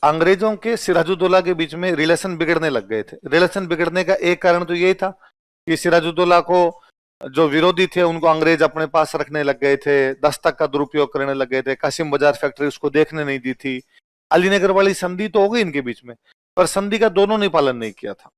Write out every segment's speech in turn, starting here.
अंग्रेजों के सिराजुद्दौला के बीच में रिलेशन बिगड़ने लग गए थे। रिलेशन बिगड़ने का एक कारण तो यही था कि सिराजुद्दौला को जो विरोधी थे उनको अंग्रेज अपने पास रखने लग गए थे, दस्तक का दुरुपयोग करने लग गए थे, कासिम बाजार फैक्ट्री उसको देखने नहीं दी थी। अलीनगर वाली संधि तो हो गई इनके बीच में, पर संधि का दोनों ने पालन नहीं किया था।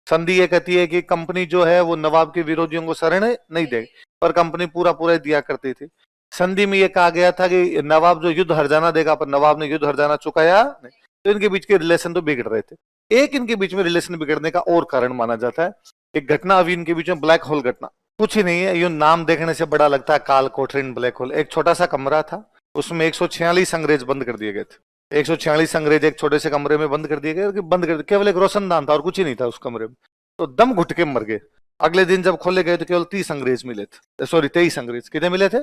संधि ये कहती है कि कंपनी जो है वो नवाब के विरोधियों को शरण नहीं देगी, पर कंपनी पूरा पूरा दिया करती थी। संधि में ये कहा गया था कि नवाब जो युद्ध हर्जाना देगा, पर नवाब ने युद्ध हर्जाना चुकाया नहीं, तो इनके बीच के रिलेशन तो बिगड़ रहे थे। एक इनके बीच में रिलेशन बिगड़ने का और कारण माना जाता है, एक घटना अभी इनके बीच में ब्लैक होल घटना। कुछ ही नहीं है, ये नाम देखने से बड़ा लगता है, काल कोठरीन ब्लैक होल। एक छोटा सा कमरा था, उसमें 146 अंग्रेज बंद कर दिए गए थे। 146 अंग्रेज एक छोटे से कमरे में बंद कर दिए गए, बंद कर केवल एक रोशनदान था और कुछ ही नहीं था उस कमरे में, तो दम घुट के मर गए। अगले दिन जब खोले गए तो केवल 30 अंग्रेज मिले थे, सॉरी 23 अंग्रेज। कितने मिले थे?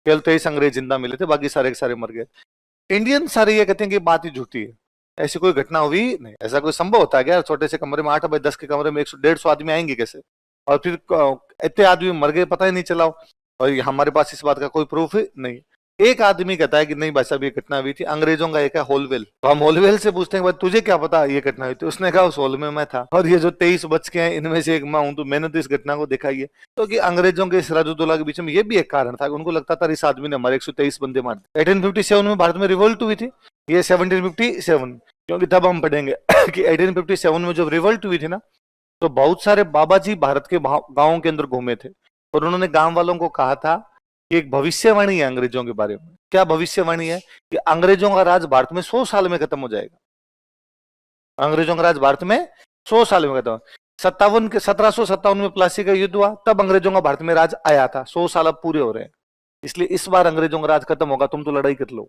केवल 23 अंग्रेज जिंदा मिले थे, बाकी सारे के सारे मर गए। इंडियन सारे ये कहते हैं कि बात ही झूठी है, ऐसी कोई घटना हुई नहीं। ऐसा कोई संभव होता है क्या? छोटे से कमरे में 8 बाई 10 के कमरे में 100-150 आदमी आएंगे कैसे? और फिर इतने आदमी मर गए, पता ही नहीं चला। और हमारे पास इस बात का कोई प्रूफ नहीं। एक आदमी कहता है कि नहीं भाई साहब ये घटना हुई थी। अंग्रेजों का एक है होलवेल, तो हम होलवेल से पूछते हैं भाई तुझे क्या पता ये घटना हुई थी? उसने कहा उस होल में मैं था, और ये जो 23 बच के हैं इनमें से एक मैं हूं, तो मैंने तो इस घटना को देखा ही है। तो कि अंग्रेजों के सिराजुद्दौला के बीच में ये भी एक कारण था, उनको लगता था इस आदमी ने हमारे 123 बंदे मार दिए। 1857 में भारत में रिवोल्ट हुई थी, ये 1757, क्योंकि तब हम पढ़ेंगे कि 1857 में जब रिवोल्ट हुई थी ना, तो बहुत सारे बाबा जी भारत के गांवों के अंदर घूमे थे, और उन्होंने गांव वालों को कहा था कि एक भविष्यवाणी है अंग्रेजों के बारे में। क्या भविष्यवाणी है? कि अंग्रेजों का राज भारत में 100 साल में खत्म हो जाएगा। अंग्रेजों का राज भारत में 100 साल में खत्म। 1757 में प्लासी का युद्ध हुआ, तब अंग्रेजों का भारत में राज आया था। 100 साल अब पूरे हो रहे हैं, इसलिए इस बार अंग्रेजों का राज खत्म होगा, तुम तो लड़ाई कर लो।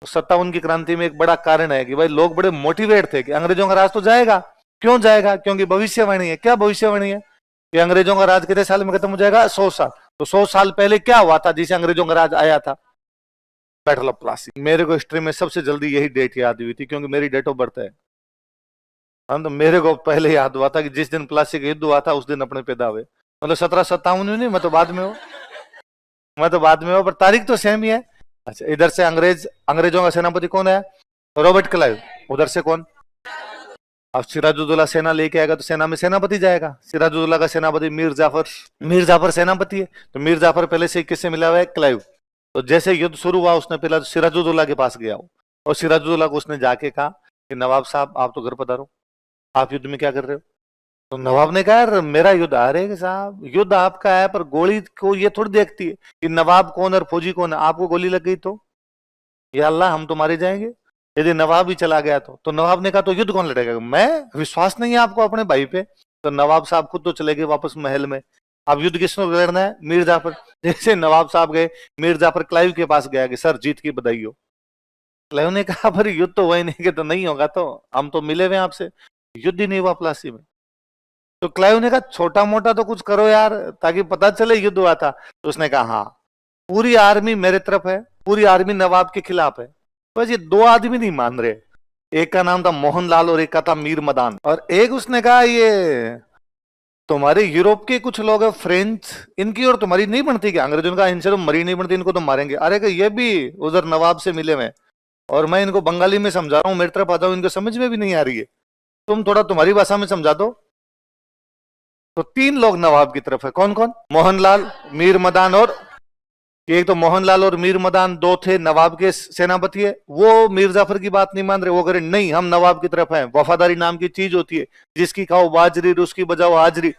57 की क्रांति में एक बड़ा कारण है कि भाई लोग बड़े मोटिवेट थे कि अंग्रेजों का राज तो जाएगा। क्यों जाएगा? क्योंकि भविष्यवाणी है। क्या भविष्यवाणी है? कि अंग्रेजों का राज कितने साल में खत्म हो जाएगा? 100 साल। तो 100 साल पहले क्या हुआ था जिसे अंग्रेजों का राज आया था? Battle of Plassey. मेरे को हिस्ट्री में सबसे जल्दी यही डेट याद हुई थी, क्योंकि मेरी डेट ऑफ बर्थ है। हाँ, तो मेरे को पहले याद हुआ था कि जिस दिन प्लासी का युद्ध हुआ था उस दिन अपने पैदा हुए। मतलब 1757 में नहीं, मैं तो बाद में हूँ, पर तारीख तो सेम ही है। अच्छा, इधर से अंग्रेजों का सेनापति कौन है? Robert Clive. उधर से कौन? अब सिराजुद्दौला सेना लेके आएगा तो सेना में सेनापति जाएगा। सिराजुद्दौला का सेनापति मीर जाफर सेनापति है। तो मीर जाफर पहले से किससे मिला हुआ है? क्लाइव। तो जैसे युद्ध शुरू हुआ उसने पहला सिराजुद्दौला के पास गया, और सिराजुद्दौला को उसने जाके कहा कि नवाब साहब आप तो घर पधारो, आप युद्ध में क्या कर रहे हो? तो नवाब ने कहा यार मेरा युद्ध, अरे साहब युद्ध आपका है, पर गोली को ये थोड़ी देखती है कि नवाब कौन और फौजी कौन है। आपको गोली लग गई तो या अल्लाह हम तो मारे जाएंगे। यदि नवाब ही चला गया तो नवाब ने कहा तो युद्ध कौन लड़ेगा? मैं, विश्वास नहीं है आपको अपने भाई पे? तो नवाब साहब खुद तो चले गए वापस महल में। अब युद्ध किसने लड़ना है? मीर जाफर। जैसे नवाब साहब गए, मीर जाफर क्लाइव के पास गया कि सर जीत की बधाई हो। क्लाइव ने कहा पर युद्ध तो हुआ ही नहीं, कि तो नहीं होगा, तो हम तो मिले हुए आपसे, युद्ध ही नहीं हुआ प्लासी में। तो क्लाइव ने कहा छोटा मोटा तो कुछ करो यार, ताकि पता चले युद्ध हुआ था। तो उसने कहा हाँ, पूरी आर्मी मेरे तरफ है, पूरी आर्मी नवाब के खिलाफ है। बस ये दो आदमी नहीं मान रहे, एक का नाम था मोहनलाल और एक का था मीर मदान। और एक उसने कहा ये तुम्हारे यूरोप के कुछ लोग हैं फ्रेंच, इनकी और तुम्हारी नहीं बनती क्या? अंग्रेजों का इनसे तो मरी नहीं बनती, इनको तो मारेंगे। अरे कि ये भी उधर नवाब से मिले हुए, और मैं इनको बंगाली में समझा रहा हूँ, मेरी तरफ आ जाओ, इनको समझ में भी नहीं आ रही है, तुम थोड़ा तुम्हारी भाषा में समझा दो। तो 3 लोग नवाब की तरफ है। कौन कौन? मोहनलाल, मीर मदान, और एक तो मोहनलाल और मीर मदान दो थे नवाब के सेनापति है। वो मीर जाफर की बात नहीं मान रहे, वो कह रहे नहीं हम नवाब की तरफ हैं। वफादारी नाम की चीज होती है, जिसकी खाओ बाजरी उसकी बजाओ हाजरी।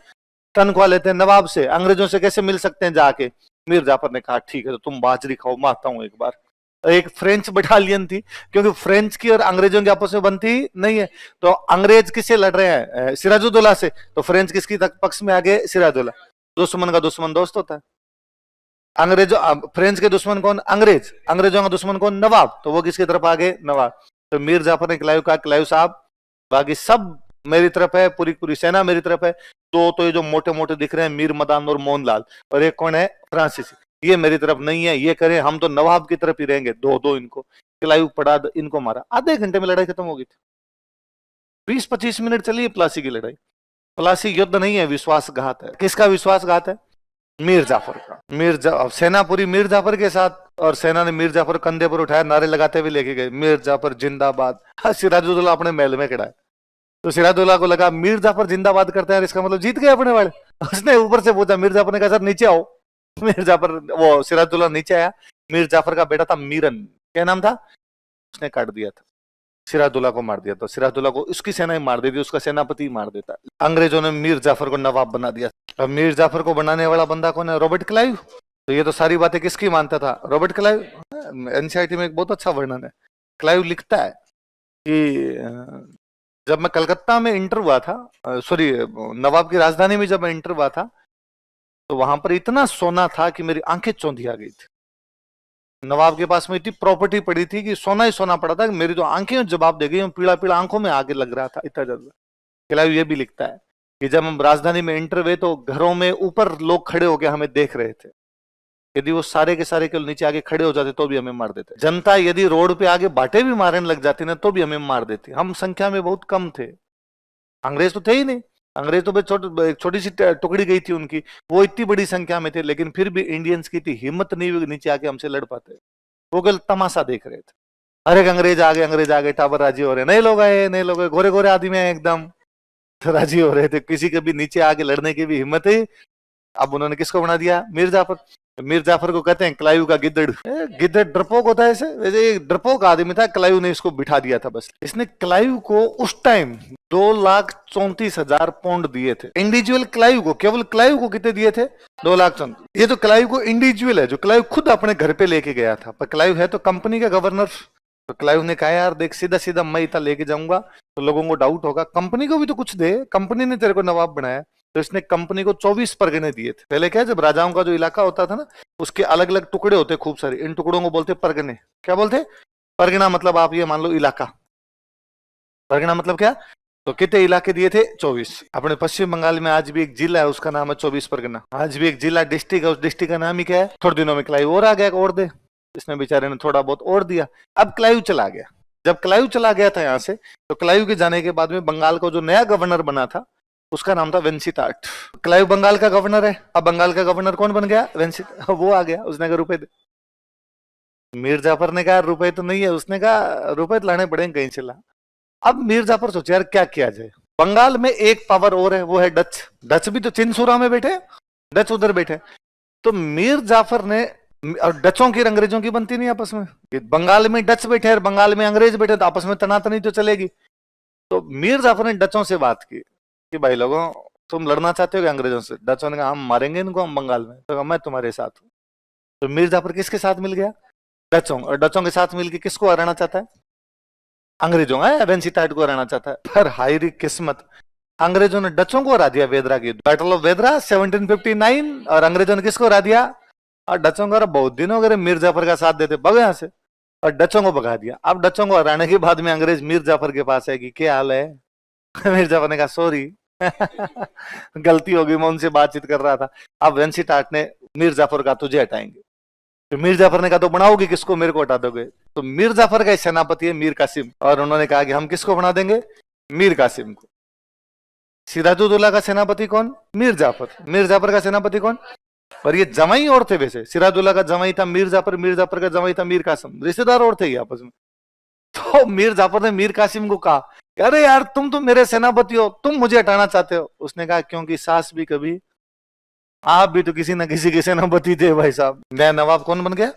तनख्वाह लेते हैं नवाब से, अंग्रेजों से कैसे मिल सकते हैं जाके? मीर जाफर ने कहा ठीक है तो तुम बाजरी खाओ, मारता हूं एक बार। एक फ्रेंच बटालियन थी, क्योंकि फ्रेंच की और अंग्रेजों की आपस में बनती नहीं है। तो अंग्रेज किससे लड़ रहे हैं? सिराजुद्दौला से। तो फ्रेंच किसकी पक्ष में आ गए? सिराजुद्दौला। दुश्मन का दुश्मन दोस्त होता है। अंग्रेजों फ्रेंच के दुश्मन कौन? अंग्रेज। अंग्रेजों का दुश्मन कौन? नवाब। तो वो किसकी तरफ आ गए? नवाब। तो मीर जाफर ने क्लाइव कहा क्लाइव साहब बाकी सब मेरी तरफ है, पूरी पूरी सेना मेरी तरफ है। तो ये जो मोटे मोटे दिख रहे हैं मीर मदान और मोहनलाल, और एक कौन है? फ्रांसिस, ये मेरी तरफ नहीं है, ये करें हम तो नवाब की तरफ ही रहेंगे। दो इनको क्लाइव पड़ा, इनको मारा। आधे घंटे में लड़ाई खत्म हो गई थी। 20-25 मिनट चली है प्लासी की लड़ाई। प्लासी युद्ध नहीं है, विश्वासघात है। किसका विश्वासघात है? मीर जाफर का। अब सेना पूरी मीर जाफर के साथ, और सेना ने मीर जाफर कंधे पर उठाया, नारे लगाते हुए लेके गए, मीर जाफर जिंदाबाद। हाँ, सिराजुद्दौला अपने महल में खड़ा है। तो सिराजुद्दौला को लगा मीर जाफर जिंदाबाद करते हैं, इसका मतलब जीत गए अपने वाले। उसने ऊपर से पूछा, मीर जाफर ने कहा सर नीचे आओ। मीर जाफर, वो सिराजुद्दौला नीचे आया। मीर जाफर का बेटा था मीरन, क्या नाम था, उसने काट दिया था, सिराजुद्दौला को मार दिया था। सिराजुद्दौला को उसकी सेना ही मार देती, उसका सेनापति मार देता। अंग्रेजों ने मीर जाफर को नवाब बना दिया। अब मीर जाफर को बनाने वाला बंदा कौन है, रॉबर्ट क्लाइव। तो ये तो सारी बातें किसकी मानता था, रॉबर्ट क्लाइव। एनसीईआरटी में एक बहुत अच्छा वर्णन है, क्लाइव लिखता है कि जब मैं कलकत्ता में इंटर हुआ था, सॉरी नवाब की राजधानी में जब मैं इंटर हुआ था, तो वहां पर इतना सोना था कि मेरी आंखें चौंधी आ गई थी। नवाब के पास में इतनी प्रॉपर्टी पड़ी थी कि सोना ही सोना पड़ा था कि मेरी तो आंखें जवाब दे गई, पीला पीला आंखों में आगे लग रहा था, इतना ज्यादा। क्लाइव ये भी लिखता है कि जब हम राजधानी में एंटर हुए तो घरों में ऊपर लोग खड़े होकर हमें देख रहे थे, यदि वो सारे के सारे के नीचे आगे खड़े हो जाते तो भी हमें मार देते। जनता यदि रोड पे आगे बाटे भी मारने लग जाती ना तो भी हमें मार देती। हम संख्या में बहुत कम थे, अंग्रेज तो थे ही नहीं। अंग्रेज तो छोटी सी टुकड़ी गई थी उनकी, वो इतनी बड़ी संख्या में थे, लेकिन फिर भी इंडियंस की इतनी हिम्मत नहीं हुई नीचे आके हमसे लड़ पाते। वो केवल तमाशा देख रहे थे। अरे अंग्रेज आ गए, टावर राजी हो रहे, नए लोग आए, नए लोग, गोरे गोरे आदमी आए एकदम, राजी हो रहे थे। किसी के भी नीचे आके लड़ने की भी हिम्मत है। अब उन्होंने किसको बना दिया, मीर जाफर। मीर जाफर को कहते हैं क्लाइव का गिद्दड़। गिद्दड़ डरपोक होता है, ऐसे वैसे एक डरपोक आदमी था, क्लाइव ने इसको बिठा दिया था बस। इसने क्लाइव को उस टाइम 2,34,000 पाउंड दिए थे इंडिविजुअल क्लाइव को। केवल क्लाइव को कितने दिए थे, 2,34,000। ये तो क्लाइव को इंडिविजुअल है, जो क्लाइव खुद अपने घर पे लेके गया था, पर क्लाइव है तो कंपनी का गवर्नर। तो क्लाइव ने कहा यार देख, सीधा सीधा मैं इतना लेके जाऊंगा तो लोगों को डाउट होगा, कंपनी को भी तो कुछ दे, कंपनी ने तेरे को नवाब बनाया। तो इसने कंपनी को 24 परगने दिए थे। पहले क्या, जब राजाओं का जो इलाका होता था ना, उसके अलग अलग टुकड़े होते खूब सारे, इन टुकड़ों को बोलते परगने। क्या बोलते, परगना मतलब आप ये मान लो इलाका, परगना मतलब क्या। तो कितने इलाके दिए थे, 24। अपने पश्चिम बंगाल में आज भी एक जिला है, उसका नाम है 24 परगना। आज भी एक जिला डिस्ट्रिक्ट है, उस डिस्ट्रिक्ट का नाम ही क्या है। थोड़े दिनों में क्लाइव और आ गया, और दे, इसने बेचारे ने थोड़ा बहुत और दिया। अब क्लाइव चला गया। जब क्लाइव चला गया था यहाँ से, तो क्लाइव के जाने के बाद में बंगाल को जो नया गवर्नर बना था उसका नाम था वेंसीटाट। क्लाइव बंगाल का गवर्नर है। अब बंगाल का गवर्नर कौन बन गया, वेंसीटाट। वो आ गया, उसने कहा रुपए दे। मीर जाफर ने कहा रुपए तो नहीं है, उसने कहा रुपए तो लाने पड़ेंगे कहीं से ला। अब मीर जाफर सोचे यार क्या किया जाए। बंगाल में एक पावर और है, वो है डच। डच भी तो चिनसुरा में बैठे, डच उधर बैठे। तो मीर जाफर ने, और डचों की अंग्रेजों की बनती नहीं आपस में, बंगाल में डच बैठे और बंगाल में अंग्रेज बैठे, तो आपस में तनातनी तो चलेगी। तो मीर जाफर ने डचों से बात की कि भाई लोगों, तुम लड़ना चाहते हो क्या अंग्रेजों से। डचों ने कहा हम मारेंगे इनको, हम बंगाल में। तो मैं तुम्हारे साथ हूँ। तो मीर जाफर किसके साथ मिल गया, डचों। और डचों के साथ मिलकर किसको हराना चाहता है, अंग्रेजों का, वेंसीटाट को हराना चाहता है। पर हायरी किस्मत, अंग्रेजों ने डचों को हरा दिया वेदरा की, बैटल ऑफ वेदरा 1759। और अंग्रेजों ने किसको हरा दिया, और डचों का बहुत दिन हो गए मीर जाफर का साथ देते, भगो यहाँ से, और डचों को भगा दिया। अब डचों को हराने के बाद में अंग्रेज मीर जाफर के पास है कि क्या हाल है। मीर जाफर ने कहा सॉरी, गलती हो गई, मैं उनसे बातचीत कर रहा था। अब वेंसीटाट ने मीर जाफर का तुझे हटाएंगे। तो मीर जाफर ने कहा तो बनाओगे किसको, मेरे को हटा दोगे। तो मीर जाफर का सेनापति है मीर कासिम, और उन्होंने कहा कि हम किसको बना देंगे, मीर कासिम को। सिराजुद्दौला का सेनापति कौन, मीर जाफर। मीर जाफर का सेनापति कौन, और ये जमाई और थे वैसे। सिराजुद्दौला का जमाई था मीर जाफर, मीर जाफर का जमाई था मीर कासिम, रिश्तेदार और थे ये आपस में। तो मीर जाफर ने मीर कासिम को कहा अरे यार तुम तो मेरे सेनापति हो, तुम मुझे हटाना चाहते हो। उसने कहा क्योंकि सास भी कभी, आप भी तो किसी न किसी के सेनापति थे भाई साहब। नया नवाब कौन बन गया,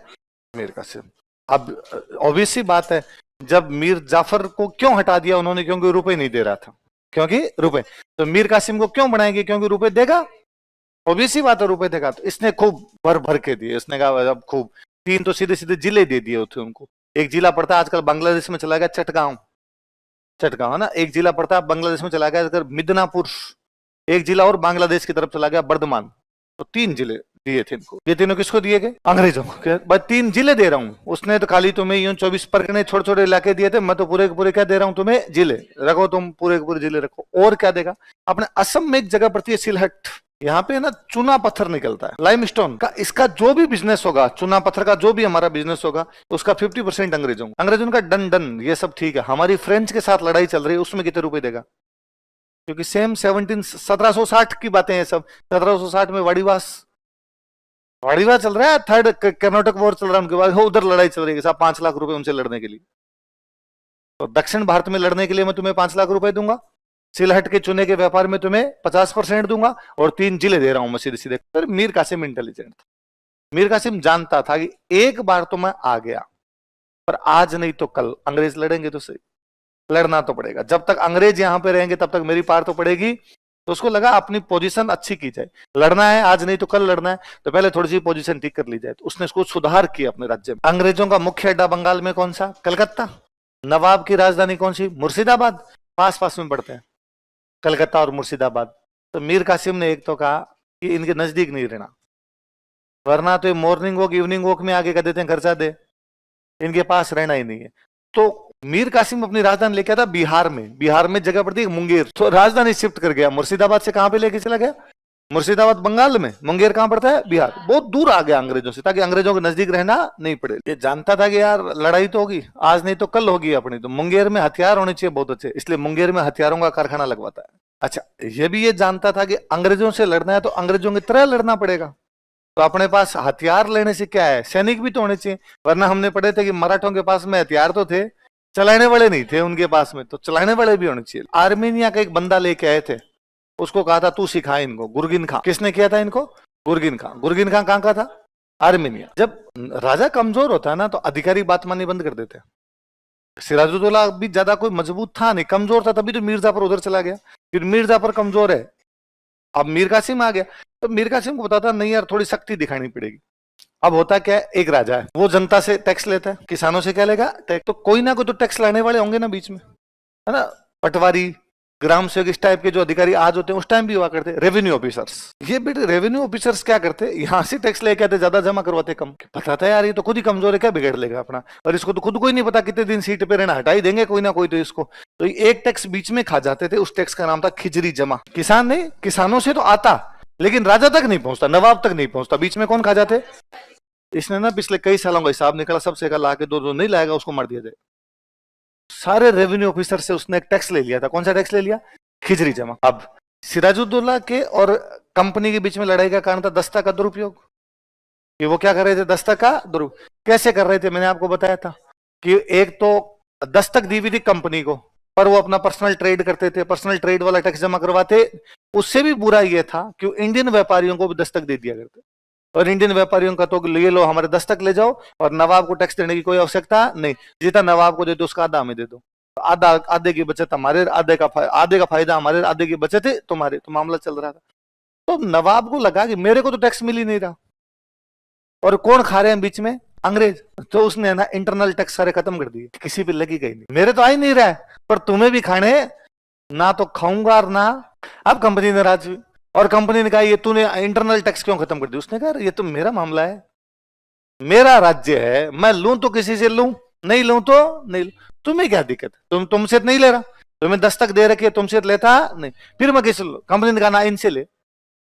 मीर कासिम। अब ऑब्वियस सी बात है, जब मीर जाफर को क्यों हटा दिया उन्होंने, क्योंकि रुपए नहीं दे रहा था, क्योंकि रुपए। तो मीर कासिम को क्यों बनाएंगे, क्योंकि रुपए देगा, ऑब्वियस सी बात है, रुपए देगा। तो इसने खूब भर भर के दिए। इसने कहा अब खूब, 3 तो सीधे सीधे जिले दे दिए थे उनको। एक जिला पड़ता है आजकल बांग्लादेश में चला गया चटगांव, चटगांव है ना, एक जिला पड़ता है बांग्लादेश में चला गया मिदनापुर, एक जिला और बांग्लादेश की तरफ चला गया बर्धमान। तो 3 जिले दिए थे इनको। ये तीनों किसको दिए गए, अंग्रेजों को। बस 3 जिले दे रहा हूं, उसने तो खाली तुम्हें यूं 24 परगने छोटे छोटे इलाके दिए थे, मैं तो पूरे के पूरे क्या दे रहा हूं तुम्हें, जिले रखो, तुम पूरे के पूरे जिले रखो। और क्या देगा, अपने असम में एक जगह पड़ती है सिलहट, यहाँ पे ना चुना पत्थर निकलता है, लाइमस्टोन का। इसका जो भी बिजनेस होगा, चुना पत्थर का जो भी हमारा बिजनेस होगा, उसका 50% अंग्रेजों। अंग्रेजों का डन डन, ये सब ठीक है। हमारी फ्रेंच के साथ लड़ाई चल रही है, उसमें कितने रुपए देगा, क्योंकि सेम 1760 की बातें हैं सब। 1760 में वाड़ीवास वाड़ीवा चल रहा है, थर्ड कर्नाटक वॉर चल रहा है उनके बाद, हो उधर लड़ाई चल रही है साहब, 5 लाख रुपए उनसे लड़ने के लिए। तो दक्षिण भारत में लड़ने के लिए मैं तुम्हें 5 लाख रुपए दूंगा, सिलहट के चुने के व्यापार में तुम्हें 50% दूंगा, और 3 जिले दे रहा हूं मैं सीधे सीधे। फिर मीर कासिम इंटेलिजेंट था, मीर कासिम जानता था कि एक बार तो मैं आ गया, पर आज नहीं तो कल अंग्रेज लड़ेंगे तो सही, लड़ना तो पड़ेगा। जब तक अंग्रेज यहां पे रहेंगे तब तक मेरी पार तो पड़ेगी। तो उसको लगा अपनी पोजीशन अच्छी की जाए, लड़ना है आज नहीं तो कल लड़ना है, तो पहले थोड़ी सी पोजीशन ठीक कर ली जाए। तो उसने इसको सुधार किया अपने राज्य में। अंग्रेजों का मुख्य अड्डा बंगाल में कौन सा? कलकत्ता। नवाब की राजधानी कौन सी? मुर्शिदाबाद। पास पास में पड़ते हैं कलकत्ता और मुर्शिदाबाद। तो मीर कासिम ने एक तो कहा कि इनके नजदीक नहीं रहना, वरना तो मॉर्निंग वॉक इवनिंग वॉक में आगे कह देते हैं खर्चा दे, इनके पास रहना ही नहीं है। तो मीर कासिम अपनी राजधानी लेके आता बिहार में, बिहार में जगह पड़ती है मुंगेर, तो राजधानी शिफ्ट कर गया मुर्शिदाबाद से। कहां पे लेके चला गया? मुर्शिदाबाद बंगाल में, मुंगेर कहां पड़ता है? बिहार। बहुत दूर आ गया अंग्रेजों से, ताकि अंग्रेजों के नजदीक रहना नहीं पड़े। ये जानता था कि यार लड़ाई तो होगी, आज नहीं तो कल होगी अपनी, तो मुंगेर में हथियार होने चाहिए बहुत अच्छे, इसलिए मुंगेर में हथियारों का कारखाना लगवाता है। अच्छा, ये भी ये जानता था कि अंग्रेजों से लड़ना है तो अंग्रेजों की तरह लड़ना पड़ेगा, तो अपने पास हथियार लेने से क्या है, सैनिक भी तो होने चाहिए। वरना हमने पढ़े थे कि मराठों के पास में हथियार तो थे, चलाने वाले नहीं थे उनके पास में, तो चलाने वाले भी होने चाहिए। आर्मीनिया का एक बंदा लेके आए थे, उसको कहा था तू सिखा इनको, गुरगिन खां। किसने किया था इनको? गुरगिन खां। गुरगिन खां कहां का था? आर्मीनिया। जब राजा कमजोर होता है ना तो अधिकारी बात माननी बंद कर देते हैं। सिराजुद्दौला भी ज्यादा कोई मजबूत था नहीं, कमजोर था, तभी तो मीर जाफर उधर चला गया। फिर मीर जाफर कमजोर है, अब मीर कासिम आ गया, तो मीर कासिम को बताता नहीं यार थोड़ी सख्ती दिखानी पड़ेगी। अब होता क्या है, एक राजा है वो जनता से टैक्स लेता है, किसानों से क्या लेगा? टैक्स। तो कोई ना कोई तो टैक्स लाने वाले होंगे ना बीच में, है ना? पटवारी, ग्राम सेवक, इस टाइप के जो अधिकारी आज होते हैं उस टाइम भी हुआ करते। रेवेन्यू ऑफिसर्स, ये बेटे रेवेन्यू ऑफिसर्स क्या करते, यहाँ से टैक्स लेके आते, ज्यादा जमा करवाते कम। पता था यार ये तो खुद ही कमजोर है, क्या बिगड़ लेगा अपना, और इसको तो खुद को ही नहीं पता कितने दिन सीट पे रहना, हटा ही देंगे कोई ना कोई तो इसको। तो एक टैक्स बीच में खा जाते थे, उस टैक्स का नाम था खिजरी जमा। किसान नहीं, किसानों से तो आता लेकिन राजा तक नहीं पहुंचता, नवाब तक नहीं पहुंचता, बीच में कौन खा जाते? इसने ना पिछले कई सालों का हिसाब निकाला, सबसे का ला के दो नहीं लाएगा उसको मार दिया जाए। सारे रेवेन्यू ऑफिसर से उसने एक टैक्स ले लिया था। कौन सा टैक्स ले लिया? खिजरी जमा। अब सिराजुद्दौला के और कंपनी के बीच में लड़ाई का कारण था दस्ता का दुरुपयोग, कि वो क्या कर रहे थे? दस्तक का दुरुपयोग। कैसे कर रहे थे? मैंने आपको बताया था कि एक तो दस्तक दी हुई थी कंपनी को, पर वो अपना पर्सनल ट्रेड करते थे, पर्सनल ट्रेड वाला टैक्स जमा करवाते। उससे भी बुरा ये था कि इंडियन व्यापारियों को भी दस्तक दे दिया करते, और इंडियन व्यापारियों का तो ये लो हमारे दस्तक ले जाओ, और नवाब को टैक्स देने की कोई आवश्यकता नहीं, जितना नवाब को दे दो उसका आधा हमें दे दो, आधा आधे की बचत हमारे, आधे का फायदा हमारे, आधे की बचत है तुम्हारे। तो मामला चल रहा था। तो नवाब को लगा कि मेरे को तो टैक्स मिल ही नहीं रहा, और कौन खा रहे हैं बीच में? अंग्रेज। तो उसने ना इंटरनल टैक्स सारे खत्म कर दिए, किसी पे लगी गई नहीं, मेरे तो आ ही नहीं रहा है, पर तुम्हें भी खाने, ना तो खाऊंगा और ना। अब कंपनी नाराज हुई, और कंपनी ने कहा ये तूने इंटरनल टैक्स क्यों खत्म कर दिया? उसने कहा ये तो मेरा मामला है, मेरा राज्य है, मैं लूं तो किसी से लूं, नहीं लूं तो नहीं लूं, तुम्हें क्या दिक्कत? तुमसे नहीं ले रहा, तुम्हें दस्तक दे रखी है, तुमसे लेता नहीं, फिर मैं किसी लूं? कंपनी ने कहा ना इनसे ले,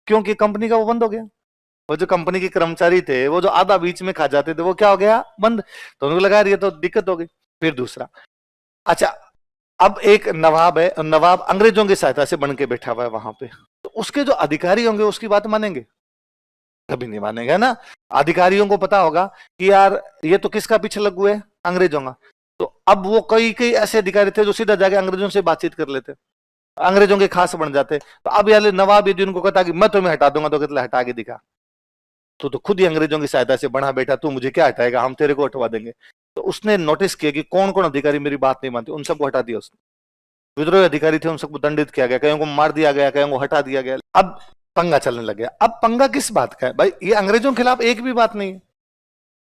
क्योंकि कंपनी का वो बंद हो गया। वो जो कंपनी के कर्मचारी थे, वो जो आधा बीच में खा जाते थे, वो क्या हो गया? बंद। तो उनको लगा ये तो दिक्कत हो गई। फिर दूसरा, अच्छा अब एक नवाब है, नवाब अंग्रेजों की सहायता से बन के बैठा हुआ है वहां पे, तो उसके जो अधिकारी होंगे उसकी बात मानेंगे? कभी नहीं मानेंगे, है ना? अधिकारियों को पता होगा कि यार ये तो किसका पीछे लग हुए? अंग्रेजों का। तो अब वो कई कई ऐसे अधिकारी थे जो सीधा जाके अंग्रेजों से बातचीत कर लेते, अंग्रेजों के खास बन जाते। तो अब यार नवाब यदि उनको कहता कि मैं तुम्हें हटा दूंगा, तो कहते हटा के दिखा, तो खुद ही अंग्रेजों की सहायता से बना बैठा, तू मुझे क्या हटाएगा, हम तेरे को हटवा देंगे। तो उसने नोटिस किया कि कौन कौन अधिकारी मेरी बात नहीं मानते, उन सबको हटा दिया उसने। विद्रोही अधिकारी थे उन सबको दंडित किया गया, कईयों को मार दिया गया, कईयों को हटा दिया गया। अब पंगा चलने लग गया। अब पंगा किस बात का है भाई? ये अंग्रेजों के खिलाफ एक भी बात नहीं है,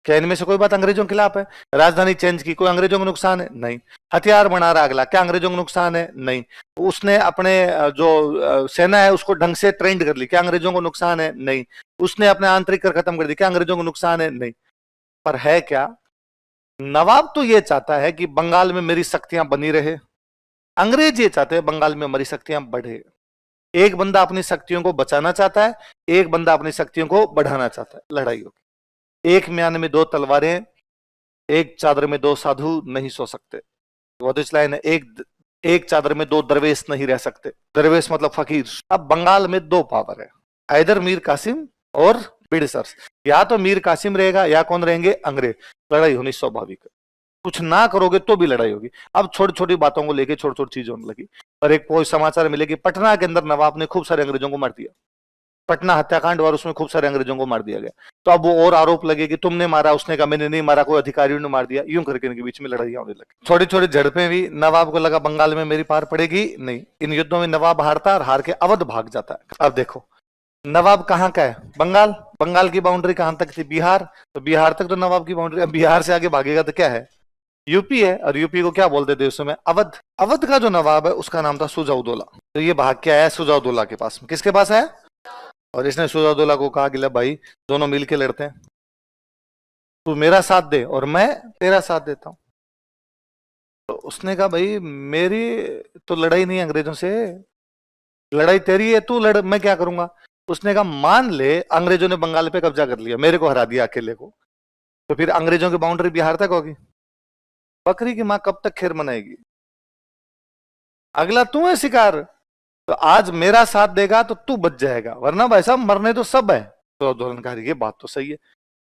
क्या इनमें से कोई बात अंग्रेजों के खिलाफ है? राजधानी चेंज की, कोई अंग्रेजों को नुकसान है? नहीं। हथियार बना रहा अगला, क्या अंग्रेजों को नुकसान है? नहीं। उसने अपने जो सेना है उसको ढंग से ट्रेंड कर ली, क्या अंग्रेजों को नुकसान है? नहीं। उसने अपने आंतरिक कर खत्म कर दी, क्या अंग्रेजों को नुकसान है? नहीं। पर है क्या, नवाब तो ये चाहता है कि बंगाल में मेरी शक्तियां बनी रहे, अंग्रेज ये चाहते हैं बंगाल में हमारी शक्तियां बढ़े। एक बंदा अपनी शक्तियों को बचाना चाहता है, एक बंदा अपनी शक्तियों को बढ़ाना चाहता है। लड़ाई होगी। एक म्यान में दो तलवारें, एक चादर में दो साधु नहीं सो सकते। वो तो लाइन है, एक चादर में दो दरवेश नहीं रह सकते। दरवेश मतलब फकीर। अब बंगाल में दो पावर है, आइदर मीर कासिम और ब्रिटिशर्स, या तो मीर कासिम रहेगा या कौन रहेंगे, अंग्रेज। लड़ाई होनी स्वाभाविक है, कुछ ना करोगे तो भी लड़ाई होगी। अब छोटी छोटी बातों को लेके छोटी छोटी चीजें होने लगी। और एक कोई समाचार मिले कि पटना के अंदर नवाब ने खूब सारे अंग्रेजों को मार दिया, पटना हत्याकांड और उसमें खूब सारे अंग्रेजों को मार दिया गया। तो अब वो और आरोप लगे कि तुमने मारा, उसने कहा मैंने नहीं मारा, कोई अधिकारियों ने मार दिया, यूं करके इनके बीच में लड़ाइयां होने लगी। छोटी छोटी झड़पें भी। नवाब को लगा बंगाल में मेरी पार पड़ेगी नहीं, इन युद्धों में नवाब हारता और हार के अवध भाग जाता है। अब देखो नवाब कहाँ का है, बंगाल, बंगाल की बाउंड्री कहां तक थी, बिहार, तो बिहार तक तो नवाब की बाउंड्री। अब बिहार से आगे भागेगा तो क्या है, यूपी है, और यूपी को क्या बोलते थे उस समय, अवध। अवध का जो नवाब है उसका नाम था सुजाउद्दौला। तो ये भाग के आया सुजाउद्दौला के पास में, किसके पास है, और इसने सुजाउद्दौला को कहा कि ले भाई दोनों मिलके लड़ते हैं, तू मेरा साथ दे और मैं तेरा साथ देता हूं। तो उसने कहा भाई मेरी तो लड़ाई नहीं अंग्रेजों से, लड़ाई तेरी है, तू लड़, मैं क्या करूंगा। उसने कहा मान ले अंग्रेजों ने बंगाल पे कब्जा कर लिया, मेरे को हरा दिया अकेले को, तो फिर अंग्रेजों की बाउंड्री बिहार तक होगी, बकरी की मां कब तक खैर मनाएगी, अगला तू है शिकार, तो आज मेरा साथ देगा तो तू बच जाएगा, वरना भाई साहब मरने तो सब है। तो अब्दुल कहा ये बात तो सही है।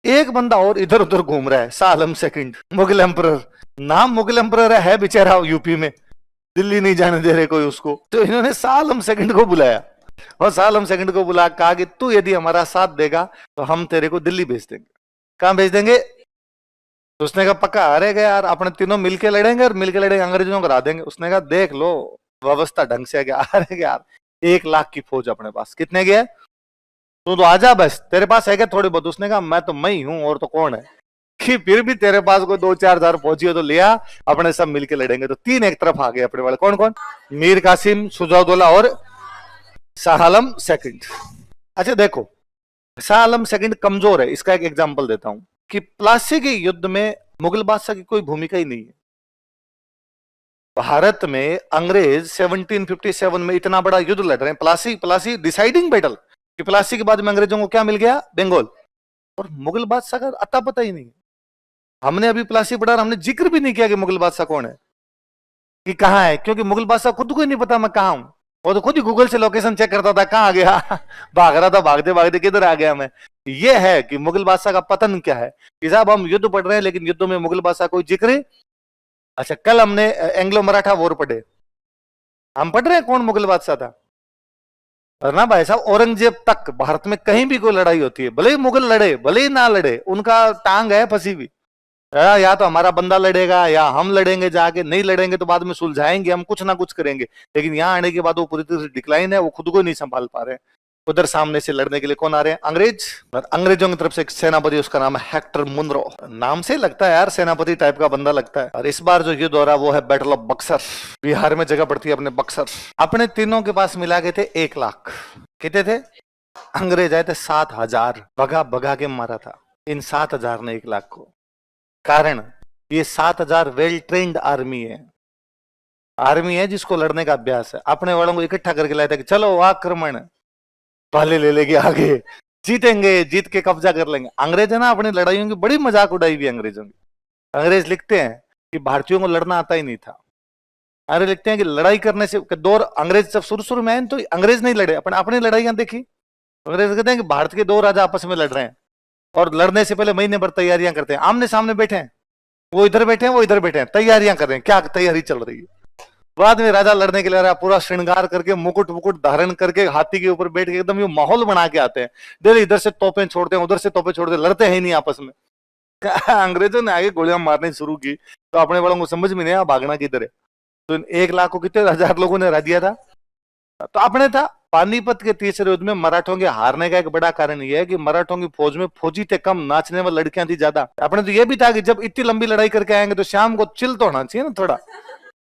एक बंदा और इधर उधर घूम रहा है, शाह आलम सेकंड, मुगल एम्परर, नाम मुगल एम्परर है बेचारा यूपी में, दिल्ली नहीं जाने दे रहे कोई उसको। तो इन्होंने शाह आलम सेकंड को बुलाया, और शाह आलम सेकंड को बुला कहा कि तू यदि हमारा साथ देगा तो हम तेरे को दिल्ली भेज देंगे। कहां भेज देंगे, तो उसने कहा पक्का, अरे गया यार अपने तीनों मिलके लड़ेंगे और मिलके लड़ेंगे, अंग्रेजों को हरा देंगे। उसने कहा देख लो व्यवस्था ढंग से गया, अरे यार 1 लाख की फौज अपने पास, कितने की है, तू तो आजा बस, तेरे पास है क्या थोड़ी बहुत। उसने कहा मैं तो मैं ही हूं और तो कौन है, कि फिर भी तेरे पास कोई 2-4 हजार फौजी हो तो लिया, अपने सब मिलके लड़ेंगे। तो 3 एक तरफ आ गए अपने वाले, कौन कौन, मीर कासिम, सुजाउद्दौला और शाह आलम सेकंड। अच्छा देखो शाह आलम सेकंड कमजोर है, इसका एक एग्जांपल देता हूं कि प्लासी के युद्ध में मुगल बादशाह की कोई भूमिका ही नहीं है। भारत में अंग्रेज 1757 में इतना बड़ा युद्ध लड़ रहे हैं, प्लासी, प्लासी डिसाइडिंग बैटल, कि प्लासी के बाद में अंग्रेजों को क्या मिल गया, बंगाल, और मुगल बादशाह का अता पता ही नहीं। हमने अभी प्लासी पढ़ा, हमने जिक्र भी नहीं किया कि मुगल बादशाह कौन है, कि कहां है, क्योंकि मुगल बादशाह खुद को ही नहीं पता मैं कहां हूं, वो तो खुद ही गूगल से लोकेशन चेक करता था, कहां आ गया भाग रहा था, भागते भागते किधर आ गया मैं। ये है कि मुगल बादशाह का पतन क्या है, कि साहब हम युद्ध पढ़ रहे हैं लेकिन युद्धों में मुगल बादशाह कोई जिक्र। अच्छा कल हमने एंग्लो मराठा वॉर पढ़े, हम पढ़ रहे हैं कौन मुगल बादशाह था, और ना भाई साहब औरंगजेब तक भारत में कहीं भी कोई लड़ाई होती है, भले ही मुगल लड़े भले ही ना लड़े, उनका टांग है फंसी हुई, या तो हमारा बंदा लड़ेगा या हम लड़ेंगे जाके, नहीं लड़ेंगे तो बाद में सुलझाएंगे, हम कुछ ना कुछ करेंगे। लेकिन यहाँ आने के बाद वो पूरी तरह से डिक्लाइन है, वो खुद को नहीं संभाल पा रहे हैं। उधर सामने से लड़ने के लिए कौन आ रहे हैं, अंग्रेज, और अंग्रेजों की तरफ से एक सेनापति, उसका नाम है हेक्टर मुनरो, नाम से लगता है यार सेनापति टाइप का बंदा लगता है। और इस बार जो युद्ध हो रहा है वो है बैटल ऑफ बक्सर, बिहार में जगह पड़ती है अपने बक्सर। अपने तीनों के पास मिला के थे 1 लाख, कितने थे, अंग्रेज आए थे 7,000, भगा भगा के मारा था इन 7,000 ने 1 लाख को। कारण ये 7,000 वेल ट्रेन्ड आर्मी है, आर्मी है जिसको लड़ने का अभ्यास है, अपने वालों को इकट्ठा करके लाया था कि चलो आक्रमण, पहले ले लेंगे आगे, जीतेंगे, जीत के कब्जा कर लेंगे। अंग्रेज है ना अपनी लड़ाइयों की बड़ी मजाक उड़ाई हुई अंग्रेजों की। अंग्रेज लिखते हैं कि भारतीयों को लड़ना आता ही नहीं था, अंग्रेज लिखते हैं कि लड़ाई करने से दौर, अंग्रेज जब शुरू शुरू में आए तो अंग्रेज नहीं लड़े, अपनी लड़ाइयां देखी। अंग्रेज कहते हैं कि भारत के 2 राजा आपस में लड़ रहे हैं और लड़ने से पहले महीने भर तैयारियां करते हैं, आमने सामने बैठे हैं, वो इधर बैठे हैं वो इधर बैठे हैं, तैयारियां कर रहे हैं, क्या तैयारी चल रही है। बाद में राजा लड़ने के लिए पूरा श्रृंगार करके मुकुट मुकुट धारण करके हाथी के ऊपर बैठ के एकदम ये माहौल बना के आते हैं, डेली इधर से तोपें छोड़ते हैं उधर से तोपें छोड़ते हैं, लड़ते हैं नहीं आपस में। अंग्रेजों ने आगे गोलियां मारनी शुरू की तो अपने बड़ों को समझ में नहीं आया भागना किधर है। तो 1 लाख को कितने हजार लोगों ने हरा दिया था, तो अपने था। पानीपत के तीसरे युद्ध में मराठों के हारने का एक बड़ा कारण यह है कि मराठों की फौज में फौजी थे कम, नाचने वाली लड़कियां थी ज्यादा। अपने तो यह भी था कि जब इतनी लंबी लड़ाई करके आएंगे तो शाम को चिल तो होना चाहिए ना थोड़ा,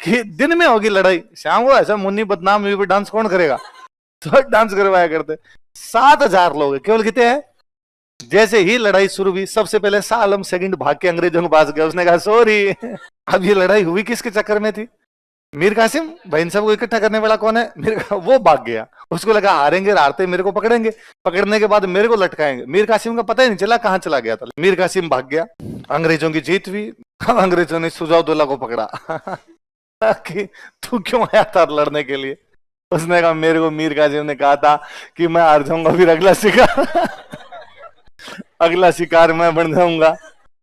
कि दिन में होगी लड़ाई, शाम को ऐसा मुन्नी बदनाम हुई डांस कौन करेगा, तो डांस करवाया करते। 7,000 लोग केवल, कितने हैं। जैसे ही लड़ाई शुरू हुई सबसे पहले शाह आलम सेकंड भाग के अंग्रेजों के पास गया, उसने कहा सॉरी। अब ये लड़ाई हुई किसके चक्कर में थी, मीर कासिम भाई, इन सबको इकट्ठा करने वाला कौन है, वो भाग गया, उसको लगा हारेंगे हारते मेरे को पकड़ेंगे, पकड़ने के बाद मेरे को लटकाएंगे। मीर कासिम का पता ही नहीं चला कहां चला गया था, मीर कासिम भाग गया, अंग्रेजों की जीत हुई। अंग्रेजों ने सुजाउद्दौला को पकड़ा कि तू क्यों आया था लड़ने के लिए। उसने कहा मेरे को मीर कासिम ने कहा था कि मैं हार जाऊंगा फिर अगला शिकार। अगला शिकार मैं बन जाऊंगा,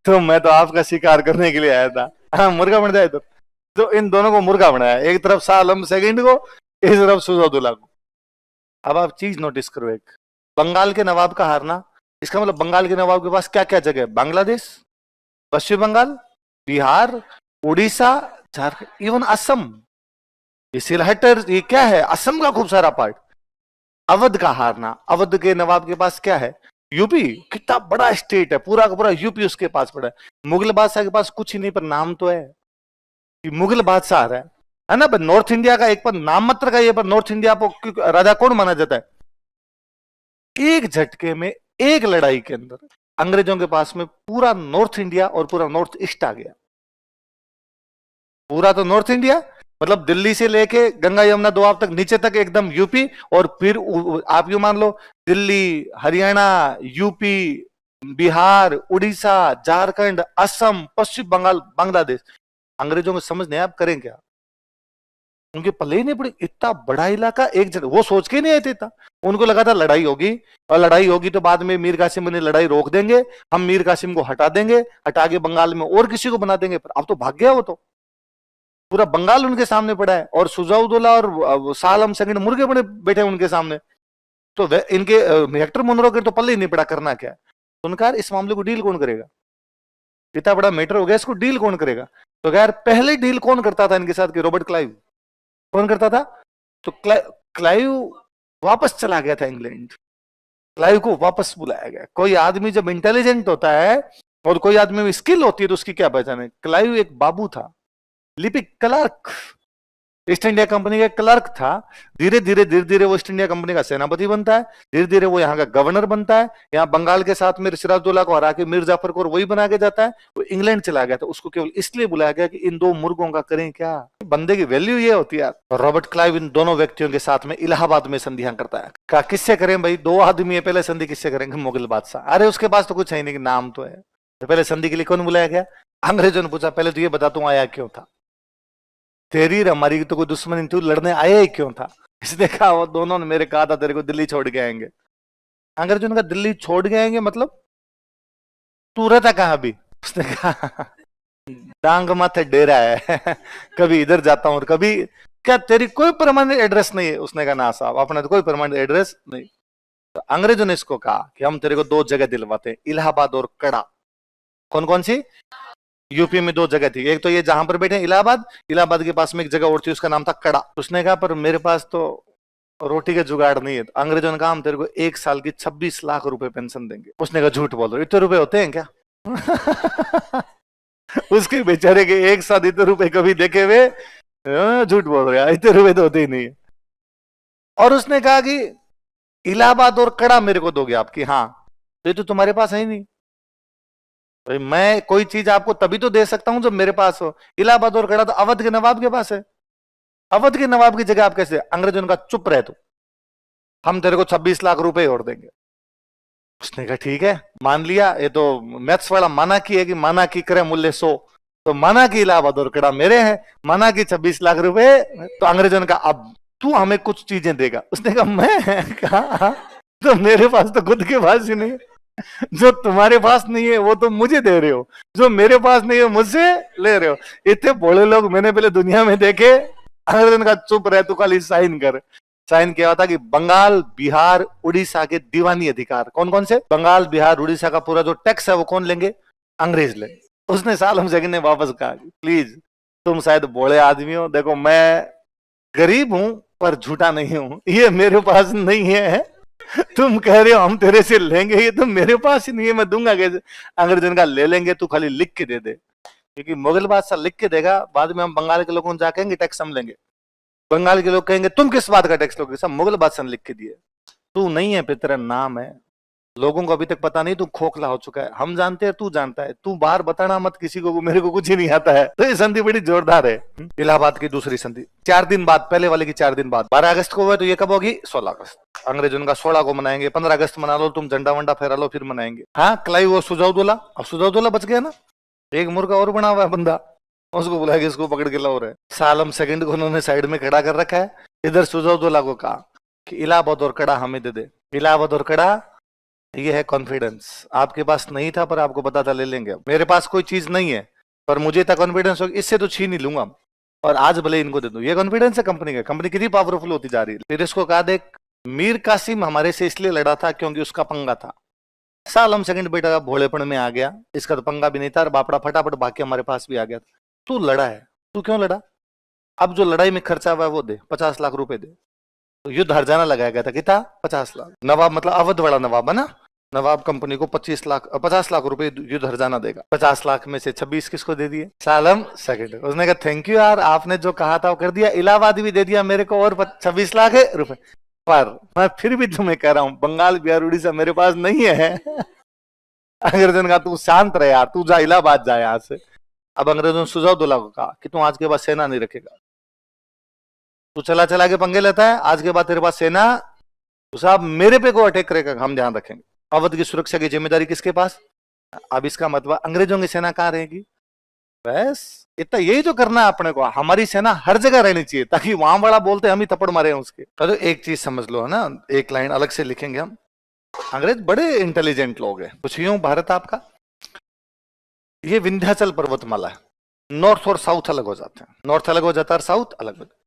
तो मैं तो आपका शिकार करने के लिए आया था। हाँ, मुर्गा बन जाए तो इन दोनों को मुर्गा बनाया, एक तरफ शाह आलम सेकंड को, एक तरफ सुजाउद्दौला को। अब आप चीज नोटिस करो, एक बंगाल के नवाब का हारना, इसका मतलब बंगाल के नवाब के पास क्या क्या जगह है? बांग्लादेश, पश्चिम बंगाल, बिहार, उड़ीसा, झारखंड, इवन असम, ये सिलहटर, ये क्या है? असम का खूब सारा पार्ट। अवध का हारना, अवध के नवाब के पास क्या है? यूपी, कितना बड़ा स्टेट है, पूरा का पूरा यूपी उसके पास पड़ा है। मुगल बादशाह के पास कुछ ही नहीं, पर नाम तो है कि मुगल बादशाह है ना। पर नॉर्थ इंडिया का एक पर नाम मात्र का ये, पर नॉर्थ इंडिया को राजा कौन माना जाता है? एक झटके में, एक लड़ाई के अंदर अंग्रेजों के पास में पूरा नॉर्थ इंडिया और पूरा नॉर्थ ईस्ट आ गया। पूरा तो नॉर्थ इंडिया मतलब दिल्ली से लेके गंगा यमुना दोआब तक, नीचे तक एकदम यूपी, और फिर आप यू मान लो दिल्ली, हरियाणा, यूपी, बिहार, उड़ीसा, झारखंड, असम, पश्चिम बंगाल, बांग्लादेश। अंग्रेजों को समझ नहीं, आप करें क्या? उनके पल्ले ही नहीं पड़ी, इतना बड़ा इलाका एक जगह, वो सोच के नहीं आए थे। उनको लगा था लड़ाई होगी, और लड़ाई होगी तो बाद में मीर कासिम ने लड़ाई रोक देंगे, हम मीर कासिम को हटा देंगे, हटा के बंगाल में और किसी को बना देंगे। पर अब तो भाग गया वो, तो पूरा बंगाल उनके सामने पड़ा है, और सुजाउद्दौला और शाह आलम सेकंड मुर्गे बड़े बैठे उनके सामने। तो इनके हेक्टर मुनरो के तो पल्ले ही नहीं पड़ा, करना क्या है? तो उनका यार इस मामले को डील कौन करेगा? इतना बड़ा मैटर हो गया, इसको डील कौन करेगा? तो यार पहले डील कौन करता था इनके साथ? कि रॉबर्ट क्लाइव। कौन करता था? तो क्लाइव वापस चला गया था इंग्लैंड। क्लाइव को वापस बुलाया गया। कोई आदमी जब इंटेलिजेंट होता है और कोई आदमी में स्किल होती है तो उसकी क्या पहचान है? क्लाइव एक बाबू था, लिपिक क्लर्क, ईस्ट इंडिया कंपनी का क्लर्क था। धीरे धीरे वो ईस्ट इंडिया कंपनी का सेनापति बनता है, धीरे धीरे वो यहाँ का गवर्नर बनता है। यहाँ बंगाल के साथ में सिराजुद्दौला को हरा के मीर जाफर को वही बना के जाता है। वो इंग्लैंड चला गया था, उसको केवल इसलिए बुलाया गया कि इन दो मुर्गों का करें क्या। बंदे की वैल्यू ये होती है। रॉबर्ट क्लाइव इन दोनों व्यक्तियों के साथ में इलाहाबाद में संधियां करता है। कहा किससे करें भाई? दो आदमी है, पहले संधि किससे करेंगे? मुगल बादशाह। अरे उसके पास तो कुछ है नहीं, नाम तो है। तो पहले संधि के लिए कौन बुलाया गया? अंग्रेजों ने पूछा पहले तो ये बता तू आया क्यों था? तेरी हमारी तो कोई दुश्मनी, तू लड़ने आया ही क्यों था? इसने कहा वो दोनों ने मेरे कहा था तेरे को दिल्ली छोड़ के आएंगे। अंग्रेजों ने कहा दिल्ली छोड़ के आएंगे मतलब? तू रहता कहां भी? उसने कहा डांग माथे डेरा है कभी इधर जाता हूं और कभी। क्या तेरी कोई परमानेंट एड्रेस नहीं है? उसने कहा ना साहब, अपना तो कोई परमानेंट एड्रेस नहीं। तो अंग्रेजों ने इसको कहा कि हम तेरे को दो जगह दिलवाते हैं, इलाहाबाद और कड़ा। कौन कौन सी? यूपी में दो जगह थी, एक तो ये जहां पर बैठे इलाहाबाद, इलाहाबाद के पास में एक जगह और थी, उसका नाम था कड़ा। उसने कहा पर मेरे पास तो रोटी का जुगाड़ नहीं है। तो अंग्रेजों ने कहा हम तेरे को 1 साल की 26 लाख रुपए पेंशन देंगे। उसने कहा झूठ बोल रहे, इतने रुपए होते हैं क्या? उसके बेचारे के 1 साल इतने रुपए कभी देखे हुए? झूठ बोल रहे, इतने रुपए तो होते ही नहीं है। और उसने कहा कि इलाहाबाद और कड़ा मेरे को दोगे आपकी? हाँ। तो ये तो तुम्हारे पास है ही नहीं भाई, मैं कोई चीज आपको तभी तो दे सकता हूं जब मेरे पास हो। इलाहाबाद और कड़ा तो अवध के नवाब के पास है। अवध के नवाब की जगह आप कैसे? अंग्रेजों का चुप रहे तू, हम तेरे को 26 लाख रुपए और देंगे। उसने कहा ठीक है, मान लिया। ये तो मैथ्स वाला माना की है कि माना की करे मूल्य 100, तो माना की इलाहाबाद और कड़ा मेरे हैं, माना की 26 लाख रुपए। तो अंग्रेजों ने कहा अब तू हमें कुछ चीजें देगा। उसने कहा मैं कहा तो मेरे पास तो खुद के पास ही नहीं है। जो तुम्हारे पास नहीं है वो तो मुझे दे रहे हो, जो मेरे पास नहीं है मुझसे ले रहे हो। इतने भोले लोग मैंने पहले दुनिया में देखे। अंग्रेजों का चुप रहे, तू खाली साइन कर। साइन किया था कि बंगाल, बिहार, उड़ीसा के दीवानी अधिकार। कौन कौन से? बंगाल, बिहार, उड़ीसा का पूरा जो टैक्स है वो कौन लेंगे? अंग्रेज लेंगे। उसने शाह आलम सेकंड ने वापस कहा प्लीज तुम शायद भोले आदमी हो, देखो मैं गरीब हूं पर झूठा नहीं हूं, ये मेरे पास नहीं है। तुम कह रहे हो हम तेरे से लेंगे, ये तो मेरे पास ही नहीं है, मैं दूंगा कैसे? अंग्रेजों का ले लेंगे, तू खाली लिख के दे दे। क्योंकि मुगल बादशाह लिख के देगा, बाद में हम बंगाल के लोगों को जाके कहेंगे टैक्स हम लेंगे। बंगाल के लोग कहेंगे तुम किस बात का टैक्स लोगे? सब मुगल बादशाह ने लिख के दिए। तू नहीं है पे तेरा नाम है। लोगों को अभी तक पता नहीं, तू खोखला हो चुका है। हम जानते हैं, तू जानता है। तू बाहर बताना मत किसी को, मेरे को कुछ ही नहीं आता है। तो ये संधि बड़ी जोरदार है। इलाहाबाद की दूसरी संधि 4 दिन बाद, पहले वाले की 4 दिन बाद 12 अगस्त को हुआ, तो ये कब होगी? 16 अगस्त। अंग्रेजों का 16 को मनाएंगे, 15 अगस्त मना लो, तुम झंडा वंडा फहरा लो, फिर मनाएंगे। हाँ, क्लाइव और सुजाउद्दौला। अब सुजाउद्दौला बच गया ना, एक मुर्गा और बना हुआ है बंदा, उसको बुला के इसको पकड़ के लाओ रहे। शाह आलम सेकंड को उन्होंने साइड में खड़ा कर रखा है। इधर सुजाउद्दौला को कहा कि इलाहाबाद और कड़ा हमें दे दे। इलाहाबाद और कड़ा ये है कॉन्फिडेंस। आपके पास नहीं था पर आपको पता था ले लेंगे। मेरे पास कोई चीज नहीं है पर मुझे इतना कॉन्फिडेंस हो इससे तो छीन ही लूंगा और आज भले इनको दे दूं। ये कॉन्फिडेंस है कंपनी का। कंपनी कितनी पावरफुल होती जा रही है। फिर इसको कहा देख, मीर कासिम हमारे से इसलिए लड़ा था क्योंकि उसका पंगा था। सालम सेकंड बेटा भोलेपन में आ गया, इसका तो पंगा भी नहीं था और बापड़ा फटाफट भाग के हमारे पास भी आ गया। तू लड़ा है, तू क्यों लड़ा? अब जो लड़ाई में खर्चा हुआ है वो दे, 50 लाख रुपए दे। तो युद्ध हरजाना लगाया गया था, कितना? 50 लाख। नवाब मतलब अवध वाला नवाब है ना, नवाब कंपनी को 50 लाख रुपए युद्ध हरजाना देगा। 50 लाख में से 26 किसको दे दिए? सालम सेकंड। उसने कहा थैंक यू यार, आपने जो कहा था वो कर दिया। इलाहाबाद भी दे दिया मेरे को और 26 लाख रुपए। पर मैं फिर भी तुम्हें कह रहा हूं, बंगाल बिहार उड़ीसा मेरे पास नहीं है। अंग्रेजों ने कहा तू शांत रहे यार, तू जा इलाहाबाद जा यहाँ से। अब अंग्रेजों ने सुजाउद्दौला को कहा कि तू आज के बाद सेना नहीं रखेगा, तू चला चला के पंगे लेता है, आज के बाद तेरे पास सेना, तो साहब मेरे पे को अटैक करेगा, हम ध्यान रखेंगे। अवध की सुरक्षा की जिम्मेदारी किसके पास? अब इसका मतलब अंग्रेजों की सेना कहां रहेगी? बस इतना यही तो करना है अपने को। हमारी सेना हर जगह रहनी चाहिए ताकि वहां वाला बोलते हम ही थप्पड़ मारे उसके। तो एक चीज समझ लो है ना, एक लाइन अलग से लिखेंगे हम। अंग्रेज बड़े इंटेलिजेंट लोग हैं। कुछ यूं भारत आपका, ये विंध्याचल पर्वतमाला है, नॉर्थ और साउथ अलग हो जाते हैं, नॉर्थ अलग हो जाता है और साउथ अलग हो जाता है।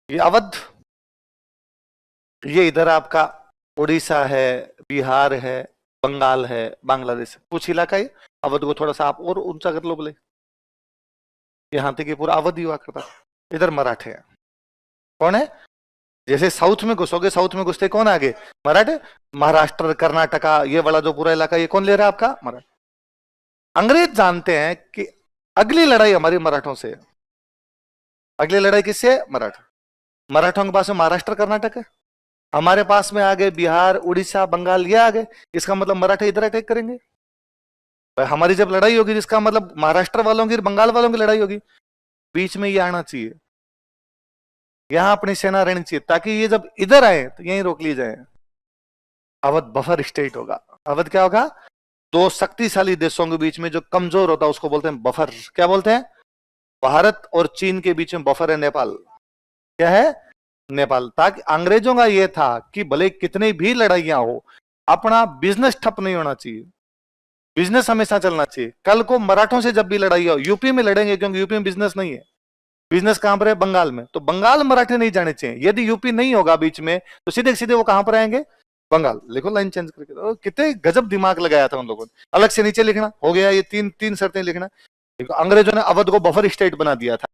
ये अवध, ये इधर आपका उड़ीसा है, बिहार है, बंगाल है, बांग्लादेश है, कुछ इलाका है। अवध को थोड़ा सा आप और ऊंचा कर लो बोले, यहां तक ये पूरा अवध ही हुआ करता। इधर मराठे हैं। कौन है? जैसे साउथ में घुसोगे, साउथ में घुसते कौन आगे? मराठे। महाराष्ट्र, कर्नाटका, ये वाला जो पूरा इलाका, ये कौन ले रहा है आपका? मराठा। अंग्रेज जानते हैं कि अगली लड़ाई हमारी मराठों से है। अगली लड़ाई किससे? मराठा। मराठों के पास में महाराष्ट्र कर्नाटक है, हमारे पास में आ गए बिहार उड़ीसा बंगाल, ये आ गए। इसका मतलब मराठे इधर अटैक करेंगे। हमारी जब लड़ाई होगी इसका मतलब महाराष्ट्र वालों की बंगाल वालों की लड़ाई होगी। बीच में ये आना चाहिए, यहां अपनी सेना रहनी चाहिए ताकि ये जब इधर आए तो यहीं रोक ली जाए। अवध बफर स्टेट होगा। अवध क्या होगा? दो शक्तिशाली देशों के बीच में जो कमजोर होता है उसको बोलते हैं बफर। क्या बोलते हैं? भारत और चीन के बीच में बफर है नेपाल। क्या है? नेपाल। ताकि अंग्रेजों का यह था कि भले कितनी भी लड़ाइयां हो, अपना बिजनेस ठप नहीं होना चाहिए, बिजनेस हमेशा चलना चाहिए। कल को मराठों से जब भी लड़ाई हो, यूपी में लड़ेंगे क्योंकि यूपी में बिजनेस नहीं है। बिजनेस कहां पर है? बंगाल में। तो बंगाल मराठे नहीं जाने चाहिए। यदि यूपी नहीं होगा बीच में तो सीधे सीधे वो कहां पर आएंगे? बंगाल। लिखो लाइन चेंज करके। तो कितने गजब दिमाग लगाया था उन लोगों ने। अलग से नीचे लिखना हो गया, ये तीन तीन शर्तें लिखना। अंग्रेजों ने अवध को बफर स्टेट बना दिया था।